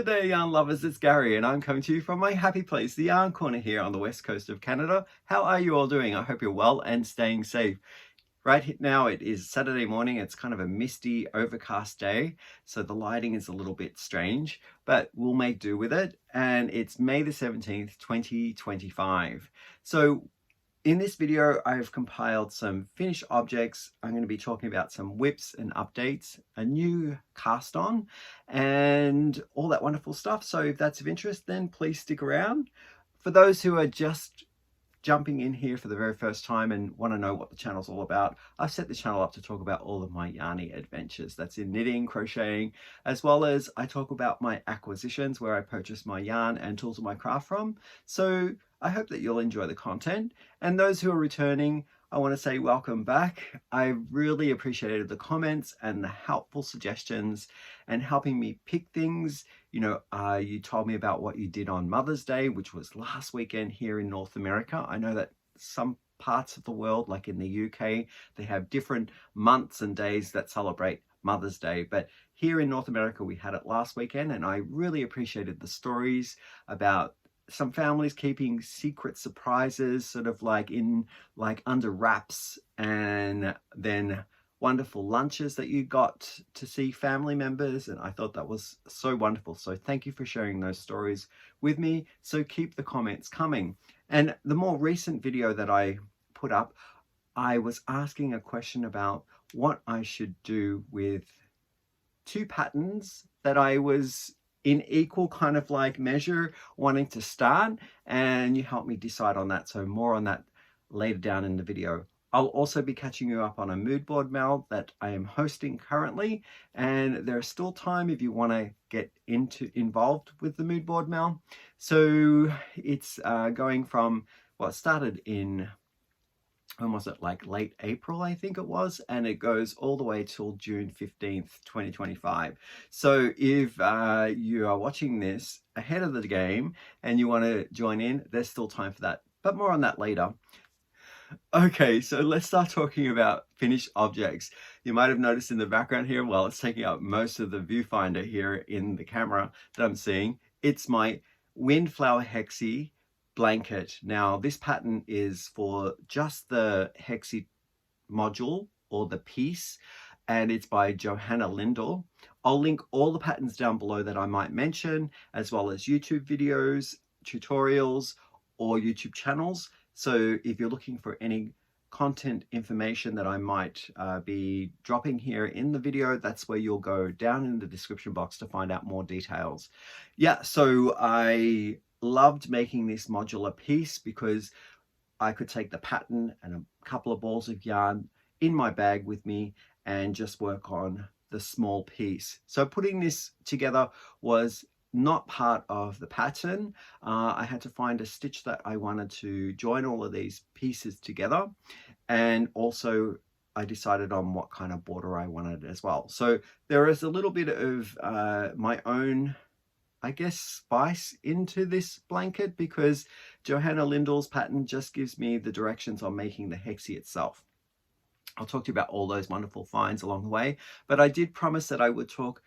G'day yarn lovers, it's Gary and I'm coming to you from my happy place, the Yarn Corner here on the west coast of Canada. How are you all doing? I hope you're well and staying safe. Right now it is Saturday morning. It's kind of a misty, overcast day, so the lighting is a little bit strange, but we'll make do with it. And it's May the 17th, 2025. So in this video, I've compiled some finished objects. I'm going to be talking about some whips and updates, a new cast on, and all that wonderful stuff. So if that's of interest, then please stick around. For those who are just jumping in here for the very first time and want to know what the channel's all about, I've set the channel up to talk about all of my yarny adventures. That's in knitting, crocheting, as well as I talk about my acquisitions, where I purchase my yarn and tools of my craft from. So I hope that you'll enjoy the content. And those who are returning, I want to say welcome back. I really appreciated the comments and the helpful suggestions and helping me pick things. You know, you told me about what you did on Mother's Day, which was last weekend here in North America. I know that some parts of the world, like in the UK, they have different months and days that celebrate Mother's Day. But here in North America, we had it last weekend, and I really appreciated the stories about some families keeping secret surprises, sort of like under wraps, and then wonderful lunches that you got to see family members. And I thought that was so wonderful. So thank you for sharing those stories with me. So keep the comments coming. And the more recent video that I put up, I was asking a question about what I should do with two patterns that I was in equal kind of like measure wanting to start, and you helped me decide on that. So more on that later down in the video. I'll also be catching you up on a mood board mail that I am hosting currently, and there's still time if you want to get involved with the mood board mail. So it's going from, well, it started in, when was it, like late April, I think it was, and it goes all the way till June 15th, 2025. So if you are watching this ahead of the game and you want to join in, there's still time for that, but more on that later. Okay, so let's start talking about finished objects. You might have noticed in the background here, well, it's taking up most of the viewfinder here in the camera that I'm seeing. It's my Windflower Hexi blanket. Now this pattern is for just the Hexi module or the piece, and it's by Johanna Lindahl. I'll link all the patterns down below that I might mention, as well as YouTube videos, tutorials, or YouTube channels. So if you're looking for any content information that I might be dropping here in the video, that's where you'll go down in the description box to find out more details. Yeah, so I loved making this modular piece because I could take the pattern and a couple of balls of yarn in my bag with me and just work on the small piece. So putting this together was not part of the pattern. I had to find a stitch that I wanted to join all of these pieces together, and also I decided on what kind of border I wanted as well. So there is a little bit of my own, I guess, spice into this blanket, because Johanna Lindahl's pattern just gives me the directions on making the hexie itself. I'll talk to you about all those wonderful finds along the way, but I did promise that I would talk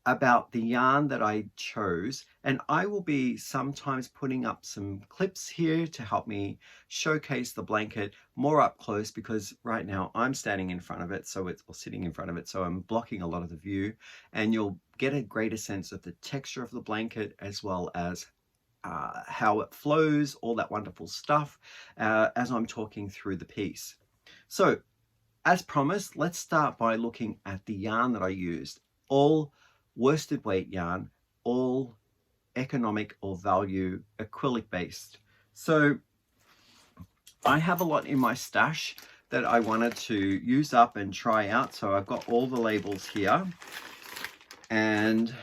about the yarn that I chose, and I will be sometimes putting up some clips here to help me showcase the blanket more up close, because right now I'm standing in front of it, so it's, or sitting in front of it, so I'm blocking a lot of the view, and you'll get a greater sense of the texture of the blanket, as well as how it flows, all that wonderful stuff, as I'm talking through the piece. So as promised, let's start by looking at the yarn that I used. All worsted weight yarn, all economic or value acrylic based. So I have a lot in my stash that I wanted to use up and try out. So I've got all the labels here, and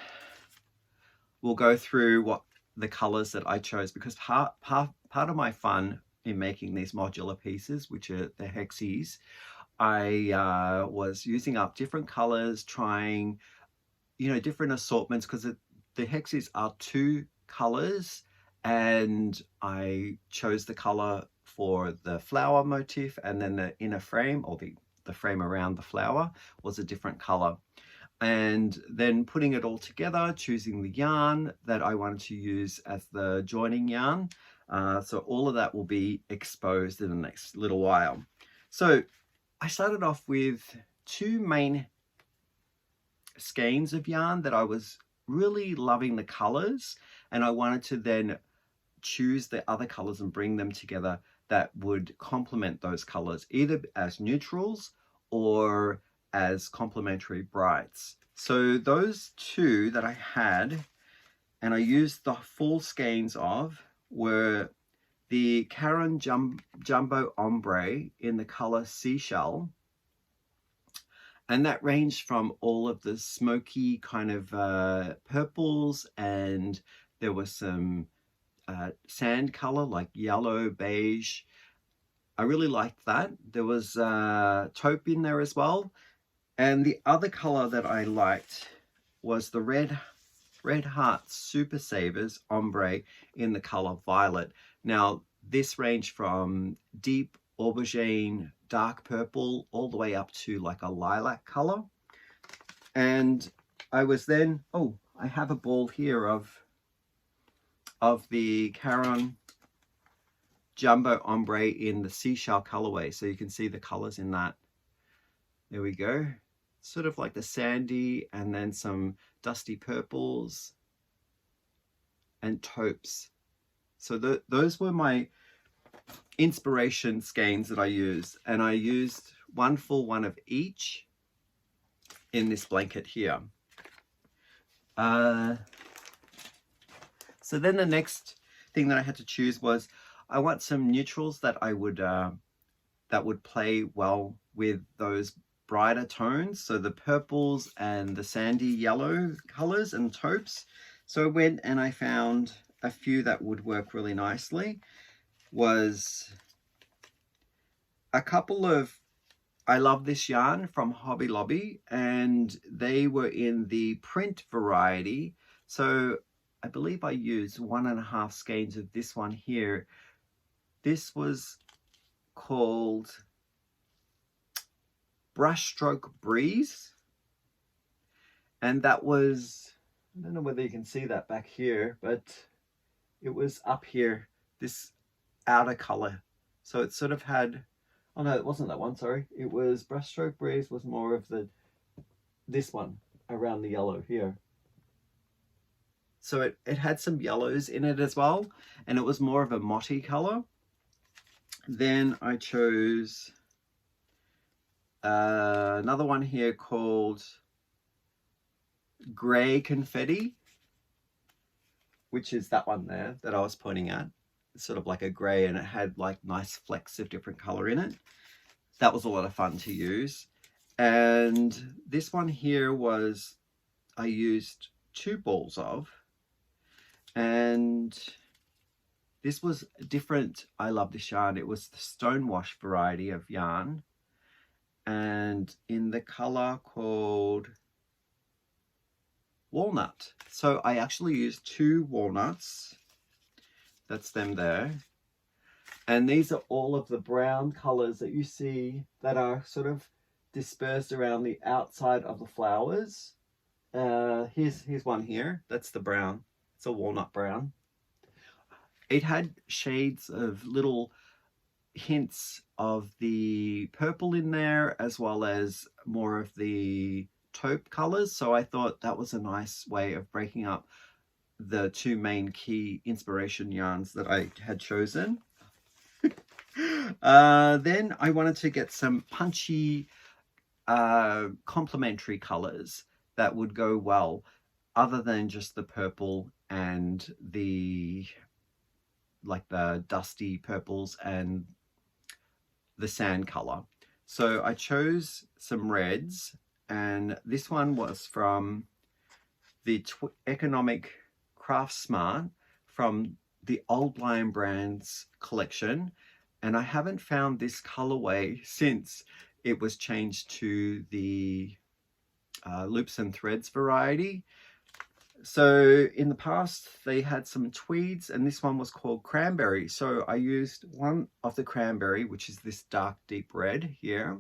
we'll go through what the colors that I chose, because part of my fun in making these modular pieces, which are the hexies, I was using up different colors, trying, you know, different assortments, because the hexies are 2 colors, and I chose the color for the flower motif, and then the inner frame, or the frame around the flower, was a different color. and then putting it all together, choosing the yarn that I wanted to use as the joining yarn. So all of that will be exposed in the next little while. So I started off with 2 main skeins of yarn that I was really loving the colors, and I wanted to then choose the other colors and bring them together that would complement those colors, either as neutrals or as complementary brights. So those 2 that I had, and I used the full skeins of, were the Caron Jumbo Ombre in the color Seashell. And that ranged from all of the smoky kind of purples, and there was some sand color like yellow, beige. I really liked that. There was taupe in there as well. And the other color that I liked was the Red Heart Super Savers Ombre in the color Violet. Now, this ranged from deep aubergine, dark purple, all the way up to like a lilac color. And I was then, oh, I have a ball here of the Caron Jumbo Ombre in the Seashell colorway. So you can see the colors in that. There we go. Sort of like the sandy, and then some dusty purples and taupes. So those were my inspiration skeins that I used, and I used one full one of each in this blanket here. So then the next thing that I had to choose was, I want some neutrals that I would that would play well with those brighter tones, so the purples and the sandy yellow colors and taupes. So I went and I found a few that would work really nicely. Was a couple of, I love this yarn from Hobby Lobby, and they were in the print variety. So I believe I used 1.5 skeins of this one here. This was called Brushstroke Breeze, and that was, I don't know whether you can see that back here, but it was up here, this outer color. So it sort of had, oh no, it wasn't that one, sorry. It was Brushstroke Breeze was more of this one around the yellow here. So it had some yellows in it as well, and it was more of a motty color. Then I chose another one here called Grey Confetti, which is that one there that I was pointing at. It's sort of like a grey, and it had like nice flecks of different color in it. That was a lot of fun to use. And this one here was, I used 2 balls of, and this was different. I love this yarn. It was the Stonewash variety of yarn, and in the color called Walnut. So I actually used 2 walnuts. That's them there. And these are all of the brown colors that you see that are sort of dispersed around the outside of the flowers. Here's one here. That's the brown. It's a walnut brown. It had shades of little hints of the purple in there, as well as more of the taupe colors. So I thought that was a nice way of breaking up the 2 main key inspiration yarns that I had chosen. Then I wanted to get some punchy complementary colors that would go well, other than just the purple and the like the dusty purples and the sand color. So I chose some reds, and this one was from the Economic Craft Smart from the Old Lion Brands collection, and I haven't found this colorway since it was changed to the Loops and Threads variety. So in the past they had some tweeds, and this one was called Cranberry. So I used one of the cranberry, which is this dark deep red here.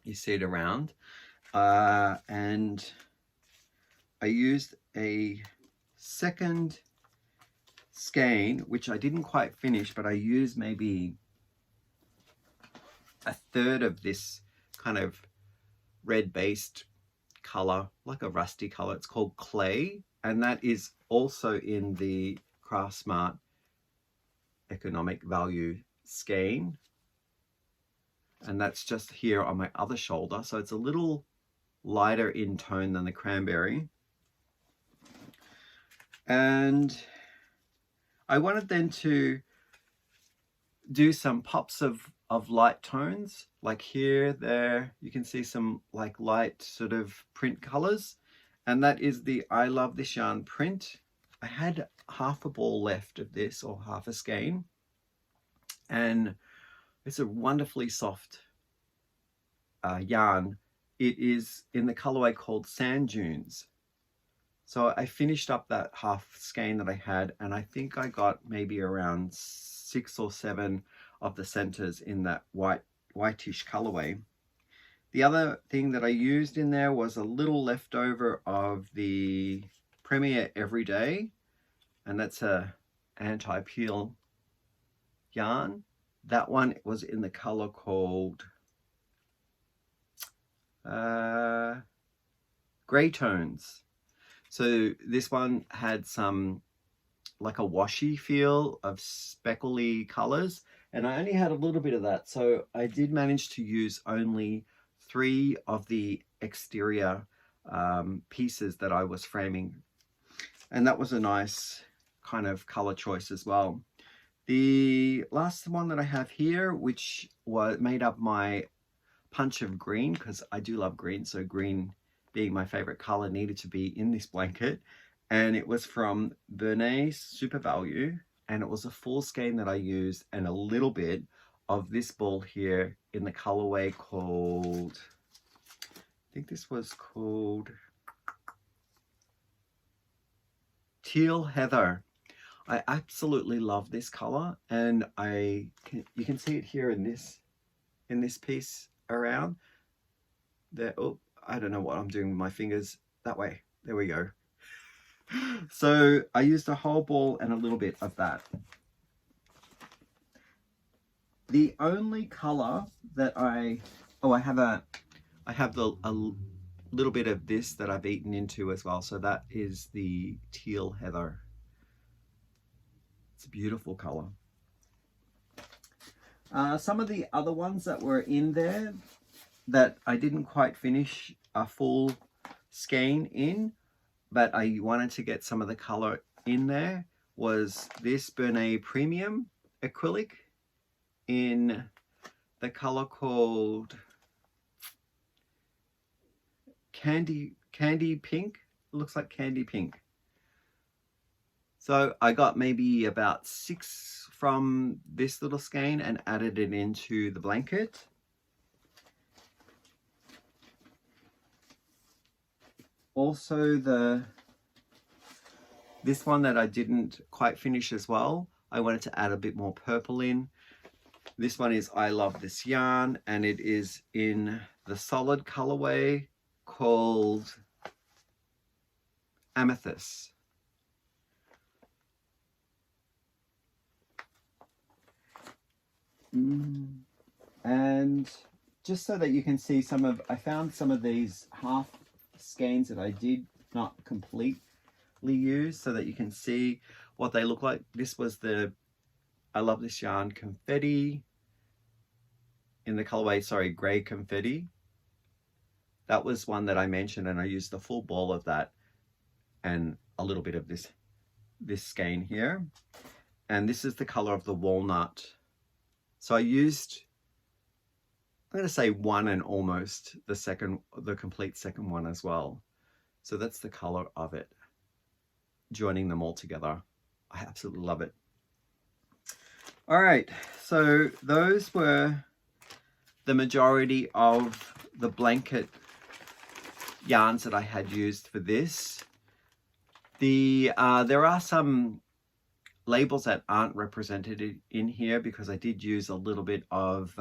You see it around. and I used a second skein, which I didn't quite finish, but I used maybe a third of this kind of red based color, like a rusty color. It's called Clay, and that is also in the Craft Smart economic value skein, and that's just here on my other shoulder, so it's a little lighter in tone than the cranberry. And I wanted then to do some pops of light tones, like here, there, you can see some like light sort of print colors, and that is the I Love This Yarn print. I had half a ball left of this, or half a skein, and it's a wonderfully soft yarn. It is in the colorway called Sand Dunes. So I finished up that half skein that I had, and I think I got maybe around 6 or 7 of the centers in that whitish colorway. The other thing that I used in there was a little leftover of the Premier Everyday, and that's a anti-peel yarn. That one was in the color called Gray Tones. So this one had some like a washy feel of speckly colors, and I only had a little bit of that, so I did manage to use only 3 of the exterior pieces that I was framing, and that was a nice kind of color choice as well. The last one that I have here, which was made up my punch of green, because I do love green, so green being my favorite color needed to be in this blanket, and it was from Bernays Super Value, and it was a full skein that I used, and a little bit of this ball here in the colorway called, I think this was called Teal Heather. I absolutely love this color, and you can see it here in this piece around there. Oh, I don't know what I'm doing with my fingers. That way, there we go. So I used a whole ball and a little bit of that. The only color that I have a little bit of this that I've eaten into as well. So that is the Teal Heather. It's a beautiful color. Some of the other ones that were in there that I didn't quite finish a full skein in, but I wanted to get some of the color in there, was this Bernays Premium acrylic in the color called Candy Pink. It looks like Candy Pink. So I got maybe about 6 from this little skein and added it into the blanket. Also this one that I didn't quite finish as well, I wanted to add a bit more purple in. This one is I Love This Yarn, and it is in the solid colorway called Amethyst. And just so that you can see I found some of these half skeins that I did not completely use, so that you can see what they look like. This was the I Love This Yarn Confetti in the colorway, Gray Confetti. That was one that I mentioned, and I used the full ball of that and a little bit of this skein here. And this is the color of the Walnut. So I used, I'm going to say 1 and almost the complete second one as well. So that's the color of it, joining them all together. I absolutely love it. All right, so those were the majority of the blanket yarns that I had used for this. There are some labels that aren't represented in here because I did use a little bit of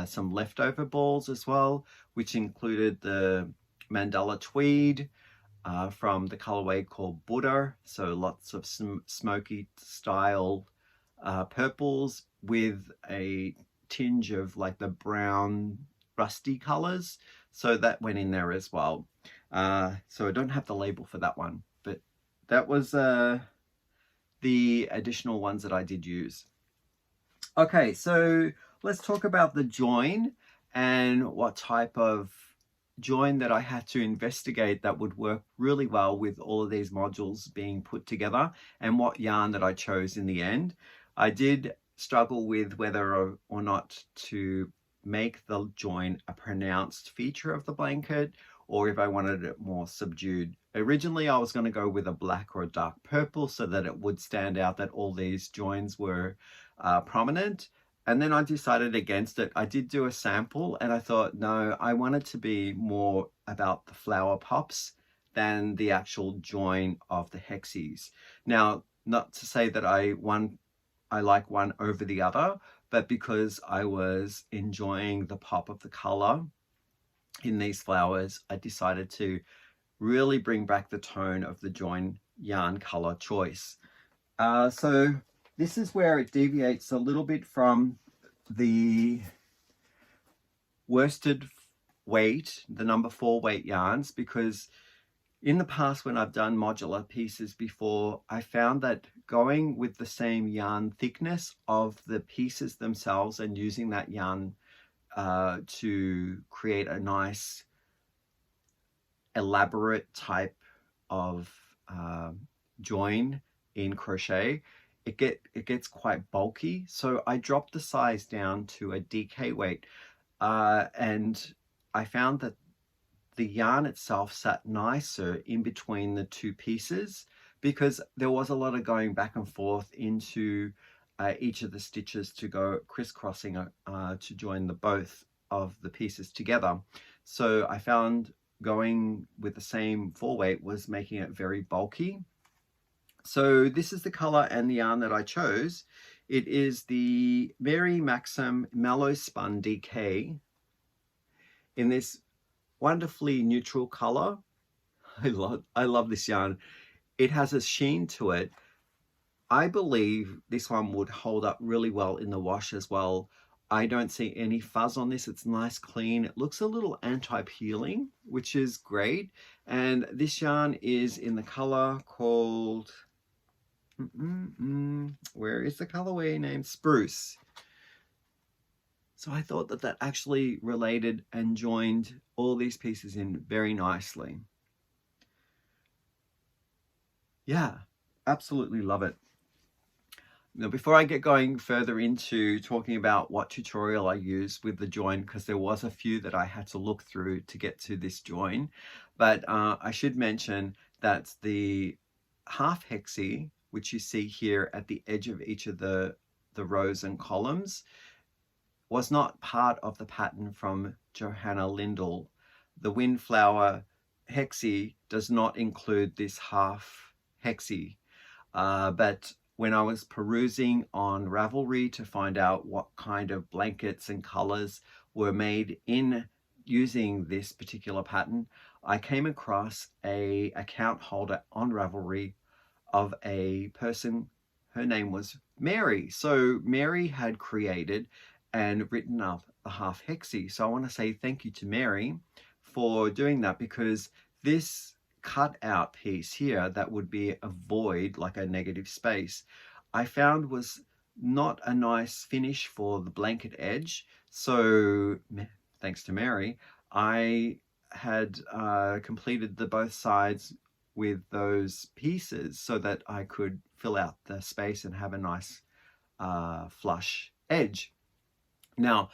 some leftover balls as well, which included the mandala tweed from the colorway called Buddha. So lots of some smoky style purples with a tinge of like the brown rusty colors. So that went in there as well. So I don't have the label for that one, but that was the additional ones that I did use. Okay, so let's talk about the join and what type of join that I had to investigate that would work really well with all of these modules being put together, and what yarn that I chose in the end. I did struggle with whether or not to make the join a pronounced feature of the blanket, or if I wanted it more subdued. Originally, I was going to go with a black or a dark purple so that it would stand out that all these joins were prominent. And then I decided against it. I did do a sample and I thought, no, I want it to be more about the flower pops than the actual join of the hexies. Now, not to say that I like one over the other, but because I was enjoying the pop of the color in these flowers, I decided to really bring back the tone of the join yarn color choice. So this is where it deviates a little bit from the worsted weight, the number 4 weight yarns, because in the past when I've done modular pieces before, I found that going with the same yarn thickness of the pieces themselves and using that yarn to create a nice elaborate type of join in crochet, it gets quite bulky. So I dropped the size down to a DK weight, and I found that the yarn itself sat nicer in between the two pieces, because there was a lot of going back and forth into each of the stitches to go crisscrossing to join the both of the pieces together. So I found going with the same 4 weight was making it very bulky. So this is the color and the yarn that I chose. It is the Mary Maxim Mellow Spun DK in this wonderfully neutral color. I love this yarn. It has a sheen to it. I believe this one would hold up really well in the wash as well. I don't see any fuzz on this. It's nice, clean. It looks a little anti-peeling, which is great. And this yarn is in the color called, where is the colorway name? Spruce. So I thought that that actually related and joined all these pieces in very nicely. Yeah, absolutely love it. Now, before I get going further into talking about what tutorial I used with the join, because there was a few that I had to look through to get to this join, but I should mention that the half hexie, which you see here at the edge of each of the rows and columns, was not part of the pattern from Johanna Lindahl. The Windflower hexie does not include this half hexie, but when I was perusing on Ravelry to find out what kind of blankets and colors were made in using this particular pattern, I came across a account holder on Ravelry of a person. Her name was Mary. So Mary had created and written up the half hexie. So I want to say thank you to Mary for doing that, because this cut out piece here that would be a void, like a negative space, I found was not a nice finish for the blanket edge. So thanks to Mary, I had completed the both sides with those pieces so that I could fill out the space and have a nice flush edge. Now,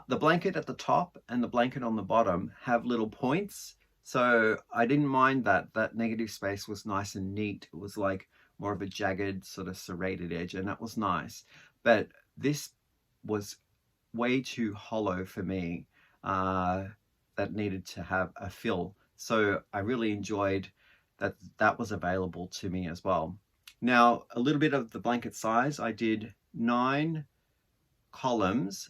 the blanket at the top and the blanket on the bottom have little points, so I didn't mind that. That negative space was nice and neat. It was like more of a jagged sort of serrated edge, and that was nice. But this was way too hollow for me. That needed to have a fill. So I really enjoyed that that was available to me as well. Now, a little bit of the blanket size, I did 9 columns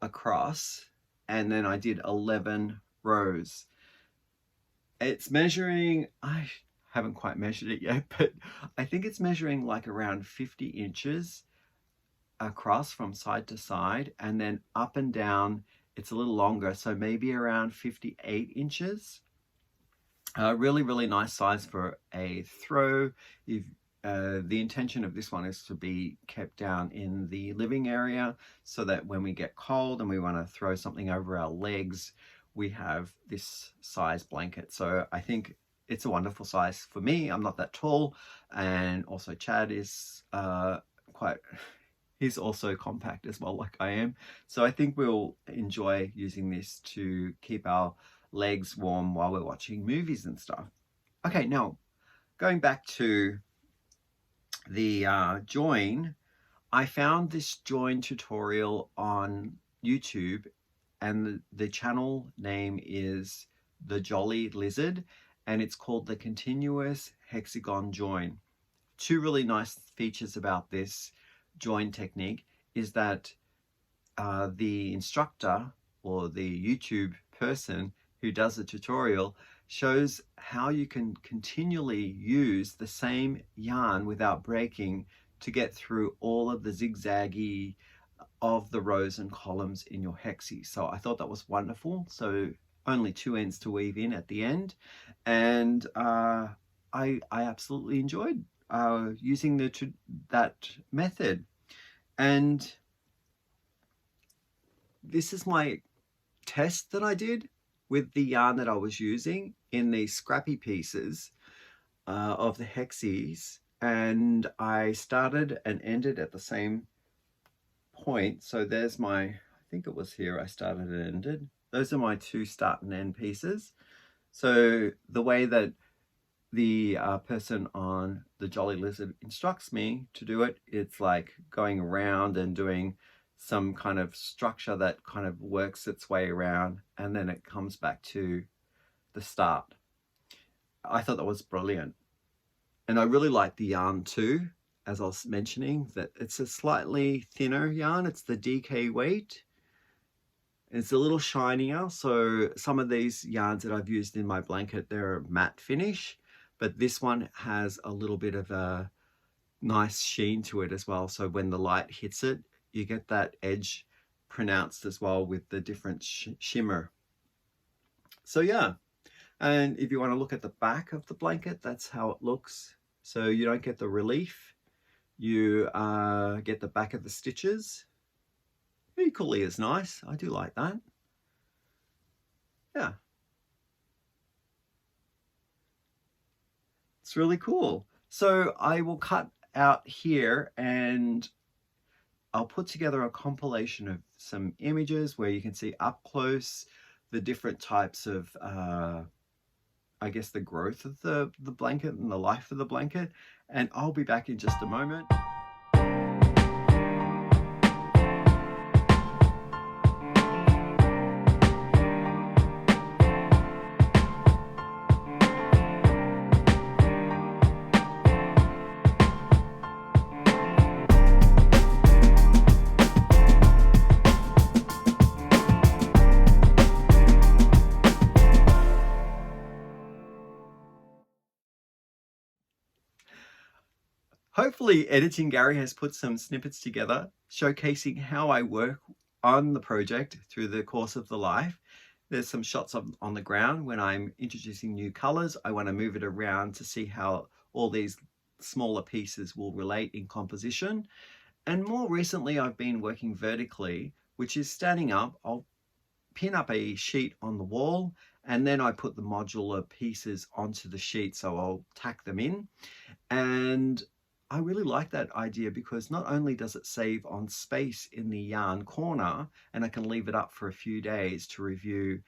across, and then I did 11 rows. It's measuring, I haven't quite measured it yet, but I think it's measuring like around 50 inches across from side to side, and then up and down it's a little longer, so maybe around 58 inches. Really, really nice size for a throw. If the intention of this one is to be kept down in the living area so that when we get cold and we want to throw something over our legs, we have this size blanket. So I think it's a wonderful size for me. I'm not that tall, and also Chad is he's also compact as well, like I am. So I think we'll enjoy using this to keep our legs warm while we're watching movies and stuff. Okay, now going back to the join, I found this join tutorial on YouTube, and the channel name is The Jolly Lizard, and it's called the Continuous Hexagon Join. Two really nice features about this join technique is that the instructor or the YouTube person who does the tutorial shows how you can continually use the same yarn without breaking to get through all of the zigzaggy of the rows and columns in your hexie. So I thought that was wonderful. So only 2 ends to weave in at the end, and I absolutely enjoyed using that method. And this is my test that I did with the yarn that I was using in these scrappy pieces of the hexies, and I started and ended at the same point. So there's my, I think it was here I started and ended. Those are my two start and end pieces. So the way that the person on the Jolly Lizard instructs me to do it, it's like going around and doing some kind of structure that kind of works its way around, and then it comes back to the start. I thought that was brilliant. And I really like the yarn too, as I was mentioning, that it's a slightly thinner yarn. It's the DK weight. It's a little shinier. So some of these yarns that I've used in my blanket, they're matte finish, but this one has a little bit of a nice sheen to it as well. So when the light hits it, you get that edge pronounced as well with the different shimmer. So yeah, and if you want to look at the back of the blanket, that's how it looks. So you don't get the relief, you get the back of the stitches. Equally as nice. I do like that. Yeah, it's really cool. So I will cut out here and I'll put together a compilation of some images where you can see up close the different types of I guess the growth of the blanket and the life of the blanket, and I'll be back in just a moment. Hopefully Editing Gary has put some snippets together showcasing how I work on the project through the course of the life. There's some shots on the ground when I'm introducing new colors. I want to move it around to see how all these smaller pieces will relate in composition. And more recently, I've been working vertically, which is standing up. I'll pin up a sheet on the wall, and then I put the modular pieces onto the sheet. So I'll tack them in. And I really like that idea because not only does it save on space in the yarn corner, and I can leave it up for a few days to review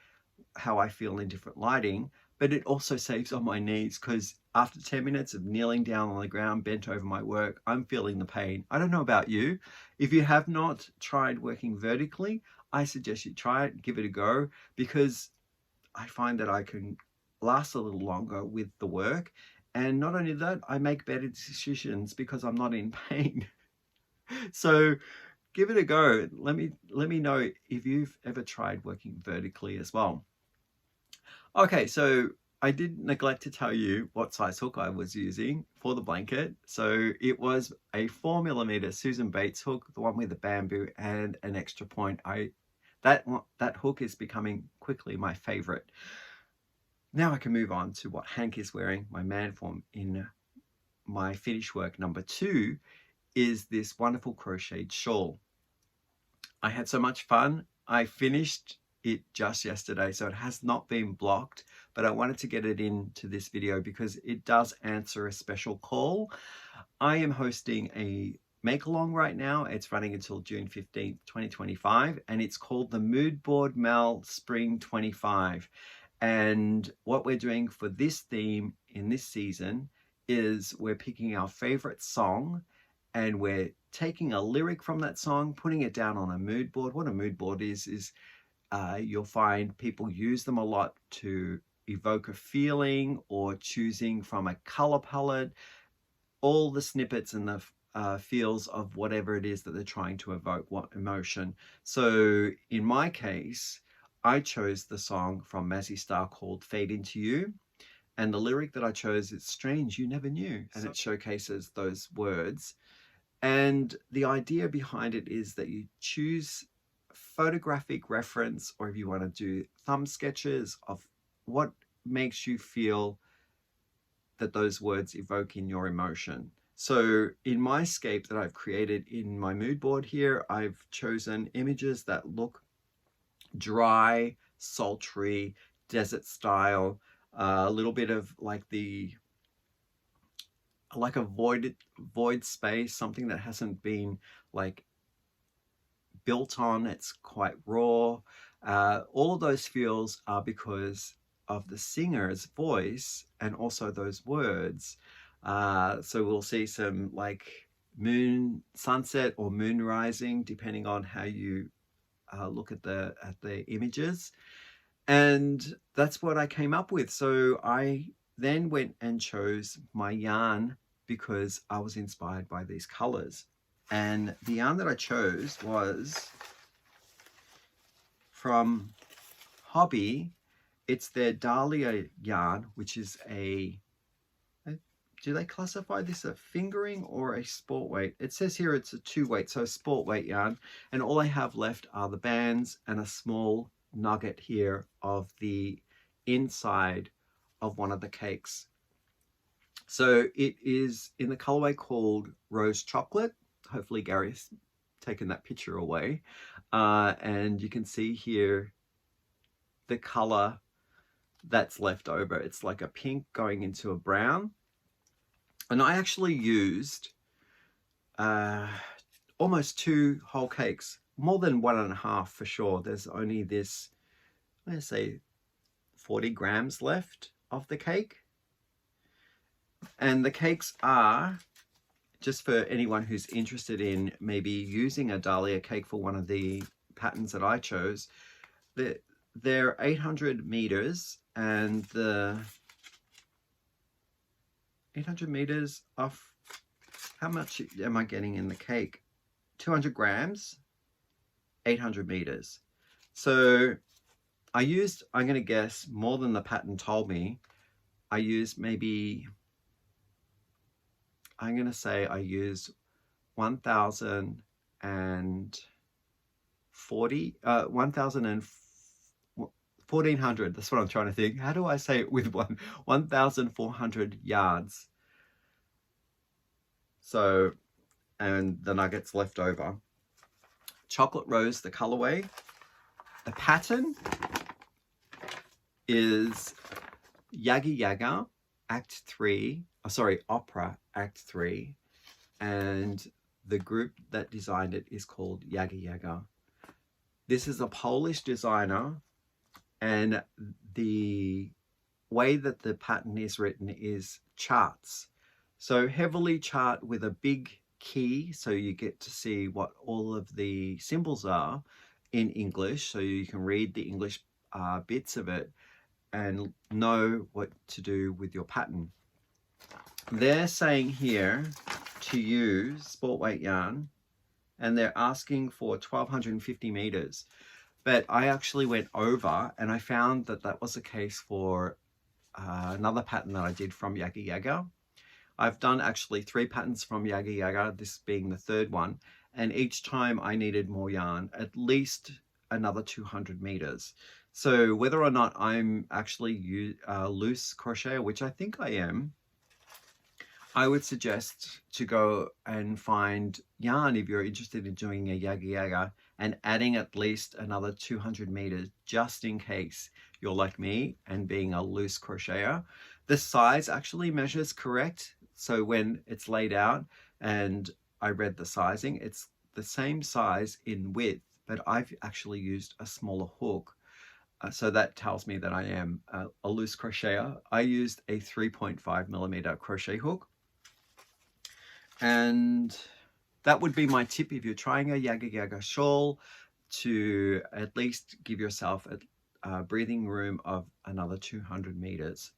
how I feel in different lighting, but it also saves on my knees because after 10 minutes of kneeling down on the ground, bent over my work, I'm feeling the pain. I don't know about you. If you have not tried working vertically, I suggest you try it, give it a go, because I find that I can last a little longer with the work. And not only that, I make better decisions because I'm not in pain. So give it a go. Let me know if you've ever tried working vertically as well. Okay, so I did neglect to tell you what size hook I was using for the blanket. So it was a 4mm Susan Bates hook, the one with the bamboo and an extra point. That hook is becoming quickly my favorite. Now I can move on to what Hank is wearing, my man form. In my finish work number 2 is this wonderful crocheted shawl. I had so much fun. I finished it just yesterday, so it has not been blocked, but I wanted to get it into this video because it does answer a special call. I am hosting a make-along right now. It's running until June 15th, 2025, and it's called the Mood Board Mel Spring 25. And what we're doing for this theme in this season is we're picking our favorite song and we're taking a lyric from that song, putting it down on a mood board. What a mood board is you'll find people use them a lot to evoke a feeling or choosing from a color palette, all the snippets and the feels of whatever it is that they're trying to evoke, what emotion. So in my case, I chose the song from Mazzy Star called Fade Into You. And the lyric that I chose is Strange You Never Knew. And it showcases those words. And the idea behind it is that you choose photographic reference, or if you want to do thumb sketches of what makes you feel that those words evoke in your emotion. So in my scape that I've created in my mood board here, I've chosen images that look dry, sultry, desert style, a little bit of like a void space, something that hasn't been like built on. It's quite raw. All of those feels are because of the singer's voice and also those words. So we'll see some like moon sunset or moon rising, depending on how you look at the images. And that's what I came up with. So I then went and chose my yarn because I was inspired by these colors. And the yarn that I chose was from Hobby. It's their Dahlia yarn, which is do they classify this a fingering or a sport weight? It says here it's a 2-weight, so sport weight yarn. And all I have left are the bands and a small nugget here of the inside of one of the cakes. So it is in the colorway called Rose Chocolate. Hopefully Gary's taken that picture away. And you can see here the color that's left over. It's like a pink going into a brown. And I actually used almost 2 whole cakes, more than 1.5 for sure. There's only this, I'm going to say 40 grams left of the cake. And the cakes are, just for anyone who's interested in maybe using a Dahlia cake for one of the patterns that I chose, they're 800 meters, and the 800 meters off, how much am I getting in the cake? 200 grams, 800 meters. So I used, I'm going to guess, more than the pattern told me. I used maybe, I'm going to say I used 1,400. That's what I'm trying to think. How do I say it with 1,400 yards. So, and the nuggets left over. Chocolate Rose, the colorway. The pattern is Yaga Yaga, Act 3. Opera, Act 3. And the group that designed it is called Yaga Yaga. This is a Polish designer, and the way that the pattern is written is charts. So heavily chart with a big key, so you get to see what all of the symbols are in English, so you can read the English bits of it and know what to do with your pattern. They're saying here to use sport weight yarn, and they're asking for 1,250 meters. But I actually went over, and I found that that was the case for another pattern that I did from Yaga Yaga. I've done actually 3 patterns from Yaga Yaga, this being the 3rd one, and each time I needed more yarn, at least another 200 meters. So whether or not I'm actually loose crocheter, which I think I am, I would suggest to go and find yarn if you're interested in doing a Yaga Yaga and adding at least another 200 meters just in case you're like me and being a loose crocheter. The size actually measures correct. So when it's laid out and I read the sizing, it's the same size in width, but I've actually used a smaller hook. So that tells me that I am a loose crocheter. I used a 3.5 millimeter crochet hook. And that would be my tip if you're trying a Yaga Yaga shawl, to at least give yourself a breathing room of another 200 meters.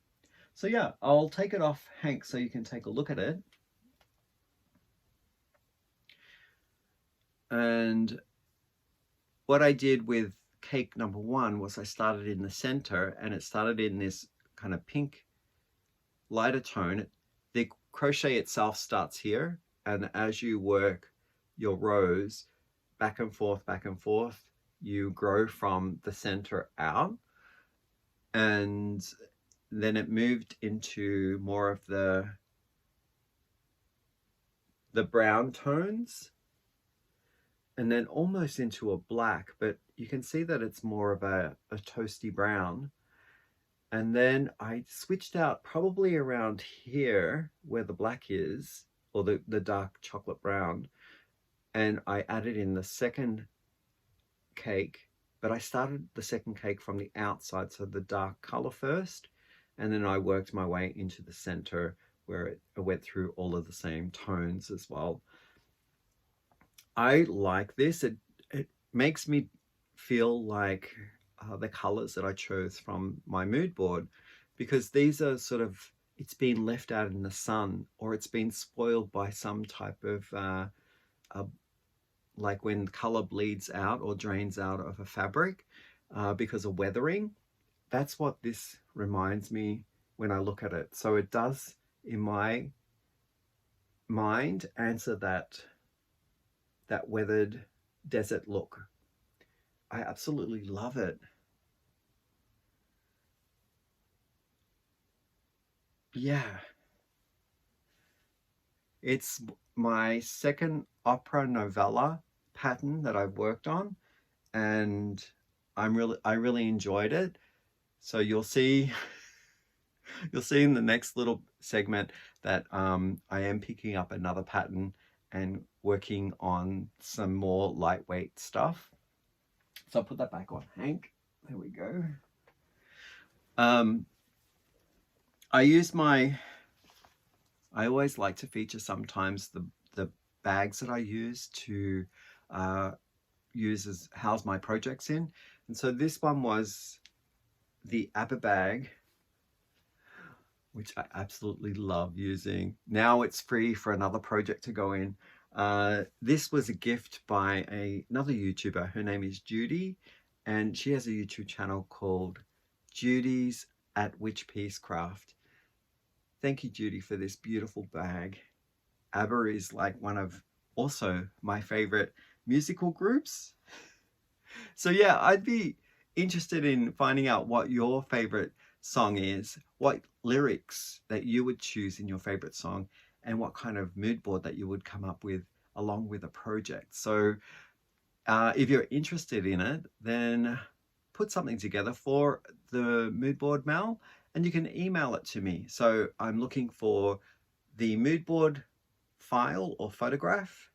So yeah, I'll take it off, Hank, so you can take a look at it. And what I did with cake number 1 was I started in the center, and it started in this kind of pink lighter tone. The crochet itself starts here, and as you work your rows back and forth, you grow from the center out, and then it moved into more of the brown tones, and then almost into a black, but you can see that it's more of a toasty brown. And then I switched out probably around here where the black is, or the dark chocolate brown, and I added in the second cake, but I started the second cake from the outside, so the dark color first, and then I worked my way into the center where it went through all of the same tones as well. I like this. It makes me feel like the colors that I chose from my mood board, because these are sort of, it's been left out in the sun, or it's been spoiled by some type of like when color bleeds out or drains out of a fabric because of weathering. That's what this reminds me when I look at it. So it does, in my mind, answer that weathered desert look. I absolutely love it. Yeah. It's my second opera novella pattern that I've worked on, and I really enjoyed it. So you'll see in the next little segment that I am picking up another pattern and working on some more lightweight stuff. So I'll put that back on, Hank. There we go. I always like to feature sometimes the bags that I use to use as house my projects in. And so this one was the ABBA bag, which I absolutely love using. Now it's free for another project to go in. This was a gift by another YouTuber. Her name is Judy, and she has a YouTube channel called Judy's at Witch Piece Craft. Thank you, Judy, for this beautiful bag. ABBA is like one of also my favorite musical groups. So yeah, I'd be interested in finding out what your favorite song is, what lyrics that you would choose in your favorite song, and what kind of mood board that you would come up with along with a project. So if you're interested in it, then put something together for the mood board, Mel, and you can email it to me. So I'm looking for the mood board file or photograph,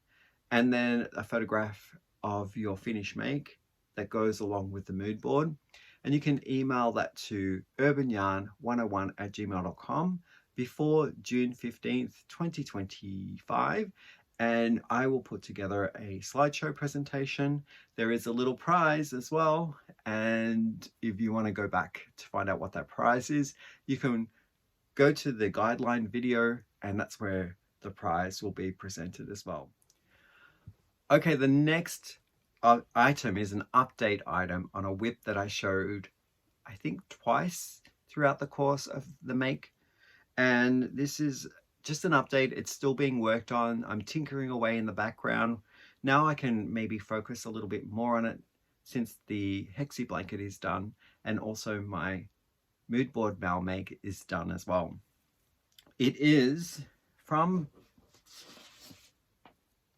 and then a photograph of your finish make that goes along with the mood board. And you can email that to urbanyarn101@gmail.com before June 15th, 2025. And I will put together a slideshow presentation. There is a little prize as well. And if you want to go back to find out what that prize is, you can go to the guideline video, and that's where the prize will be presented as well. Okay, the next item is an update item on a whip that I showed, I think twice throughout the course of the make. And this is just an update. It's still being worked on. I'm tinkering away in the background. Now I can maybe focus a little bit more on it since the Hexi blanket is done, and also my mood board Mal make is done as well. It is from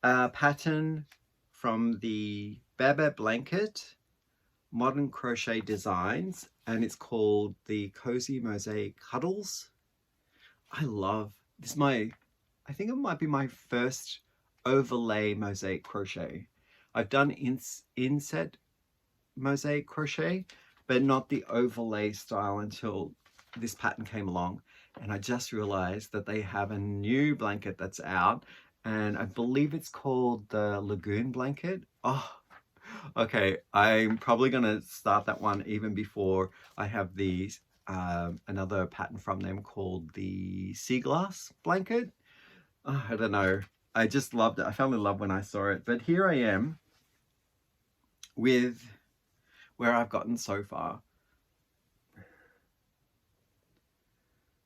a pattern from the Baba Blanket Modern Crochet Designs, and it's called the Cozy Mosaic Cuddles. I love this. I think it might be my first overlay mosaic crochet. I've done inset mosaic crochet, but not the overlay style until this pattern came along. And I just realized that they have a new blanket that's out, and I believe it's called the Lagoon blanket. Oh, okay. I'm probably going to start that one even before I have these. Another pattern from them called the Sea Glass blanket. Oh, I don't know. I just loved it. I fell in love when I saw it. But here I am with where I've gotten so far.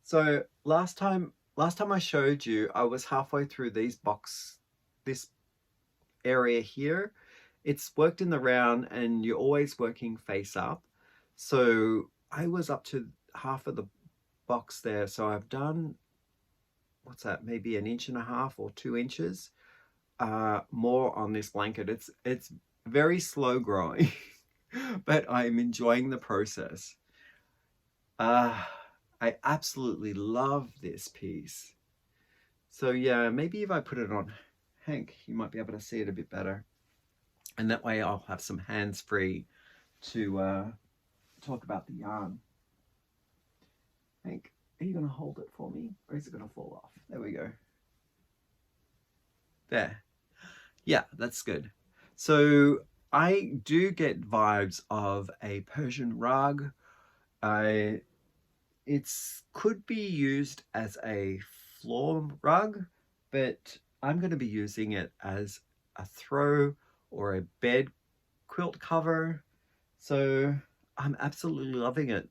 So last time I showed you, I was halfway through this area here. It's worked in the round and you're always working face up. So I was up to half of the box there. So I've done, what's that, maybe 1.5 inches or 2 inches more on this blanket. It's very slow growing, but I'm enjoying the process. I absolutely love this piece. So yeah, maybe if I put it on Hank, you might be able to see it a bit better. And that way I'll have some hands free to talk about the yarn. Hank, are you going to hold it for me, or is it going to fall off? There we go. There. Yeah, that's good. So I do get vibes of a Persian rug. It could be used as a floor rug, but I'm going to be using it as a throw or a bed quilt cover. So I'm absolutely loving it.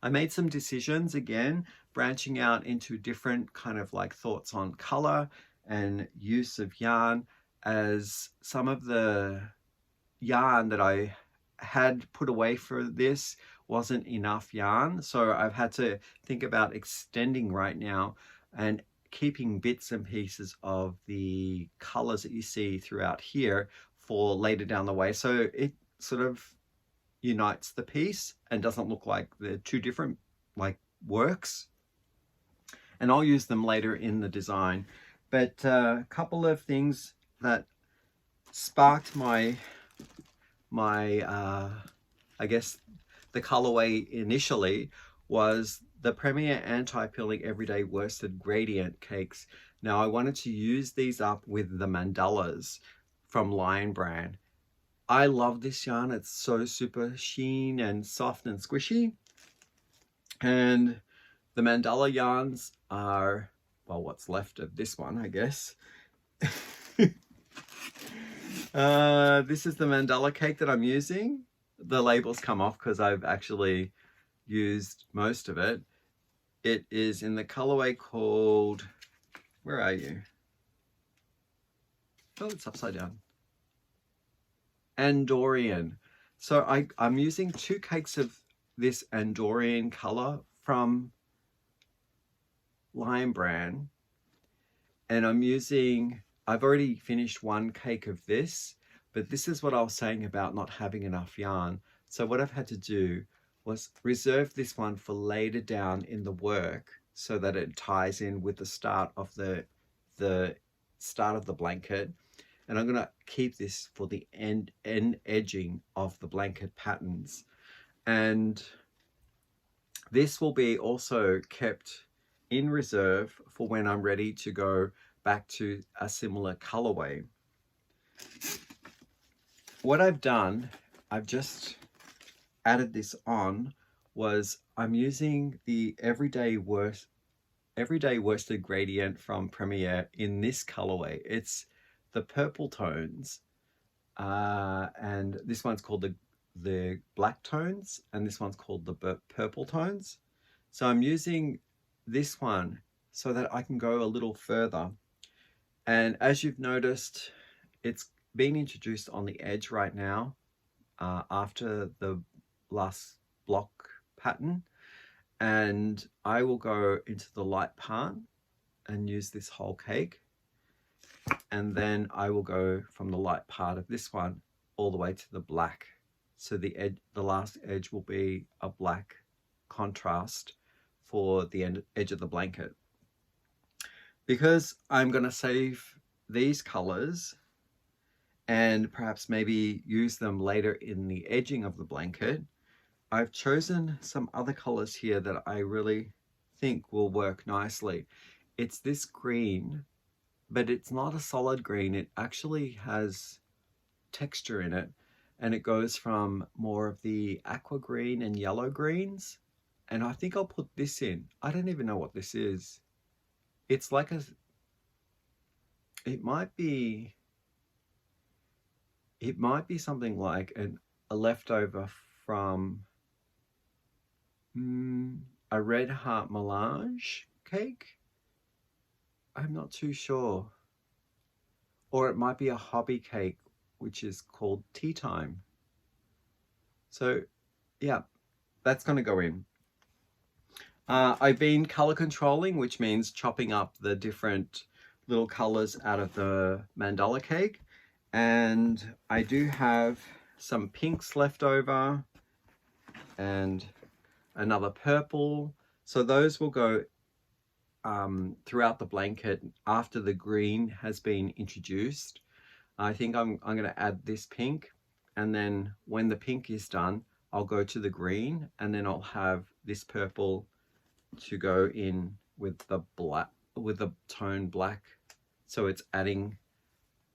I made some decisions again, branching out into different kind of like thoughts on color and use of yarn, as some of the yarn that I had put away for this wasn't enough yarn. So I've had to think about extending right now and keeping bits and pieces of the colors that you see throughout here for later down the way. So it sort of unites the piece and doesn't look like they're two different like works. And I'll use them later in the design. But a couple of things that sparked my I guess the colorway initially was the Premier Anti-Pilling Everyday Worsted Gradient Cakes. Now I wanted to use these up with the mandalas from Lion Brand. I love this yarn. It's so super sheen and soft and squishy. And the mandala yarns are, well, what's left of this one, I guess. This is the mandala cake that I'm using. The labels come off because I've actually used most of it. It is in the colorway called, where are you? Oh, it's upside down. Andorian. So I'm using 2 cakes of this Andorian color from Lion Brand, and I've already finished 1 cake of this, but this is what I was saying about not having enough yarn. So what I've had to do was reserve this one for later down in the work so that it ties in with the start of the start of the blanket. And I'm going to keep this for the end edging of the blanket patterns. And this will be also kept in reserve for when I'm ready to go back to a similar colorway. What I've done, I've just added this on, was I'm using the Everyday Worsted Gradient from Premier in this colorway. It's the purple tones, and this one's called the black tones, and this one's called the purple tones. So I'm using this one so that I can go a little further. And as you've noticed, it's been introduced on the edge right now after the last block pattern. And I will go into the light part and use this whole cake. And then I will go from the light part of this one all the way to the black. So the last edge will be a black contrast for the edge of the blanket. Because I'm going to save these colors and perhaps maybe use them later in the edging of the blanket, I've chosen some other colors here that I really think will work nicely. It's this green, but it's not a solid green. It actually has texture in it, and it goes from more of the aqua green and yellow greens. And I think I'll put this in. I don't even know what this is. It's like it might be something like a leftover from a red heart melange cake. I'm not too sure. Or it might be a hobby cake, which is called Tea Time. So yeah, that's going to go in. I've been color controlling, which means chopping up the different little colors out of the mandala cake. And I do have some pinks left over and another purple. So those will go throughout the blanket after the green has been introduced. I think I'm going to add this pink, and then when the pink is done, I'll go to the green, and then I'll have this purple to go in with the black, with the tone black. So it's adding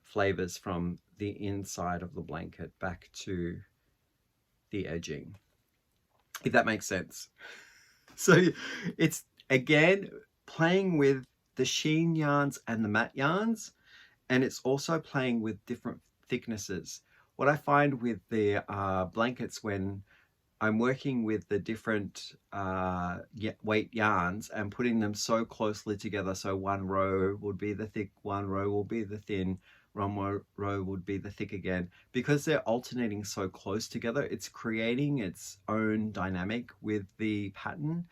flavors from the inside of the blanket back to the edging, if that makes sense. So it's again playing with the sheen yarns and the matte yarns, and it's also playing with different thicknesses. What I find with the blankets when I'm working with the different weight yarns and putting them so closely together, so one row would be the thick, one row will be the thin, one row would be the thick again. Because they're alternating so close together, it's creating its own dynamic with the pattern,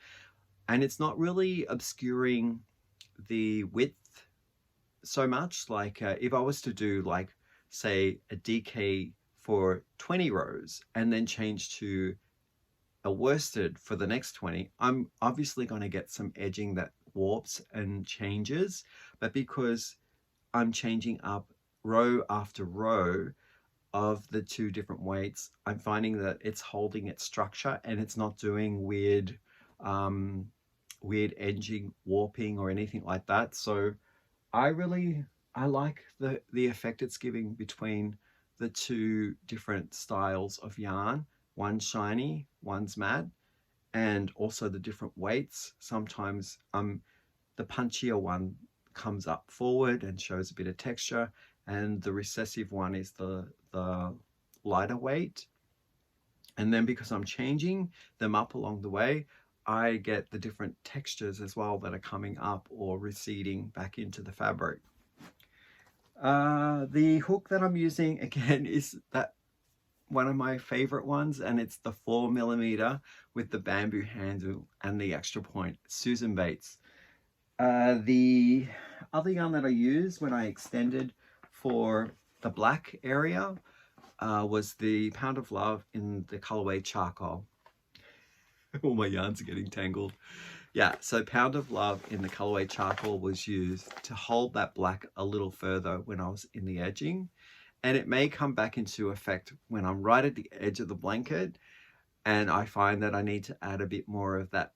and it's not really obscuring the width so much. Like if I was to do, like, say a DK for 20 rows and then change to a worsted for the next 20, I'm obviously going to get some edging that warps and changes. But because I'm changing up row after row of the two different weights, I'm finding that it's holding its structure and it's not doing weird edging, warping or anything like that. So I like the effect it's giving between the two different styles of yarn. One's shiny, one's matte, and also the different weights. Sometimes the punchier one comes up forward and shows a bit of texture, and the recessive one is the lighter weight. And then because I'm changing them up along the way, I get the different textures as well that are coming up or receding back into the fabric. The hook that I'm using again is that one of my favorite ones, and it's the 4mm with the bamboo handle and the extra point, Susan Bates. The other yarn that I used when I extended for the black area was the Pound of Love in the colorway Charcoal. All my yarns are getting tangled. Yeah, so Pound of Love in the colorway Charcoal was used to hold that black a little further when I was in the edging. And it may come back into effect when I'm right at the edge of the blanket and I find that I need to add a bit more of that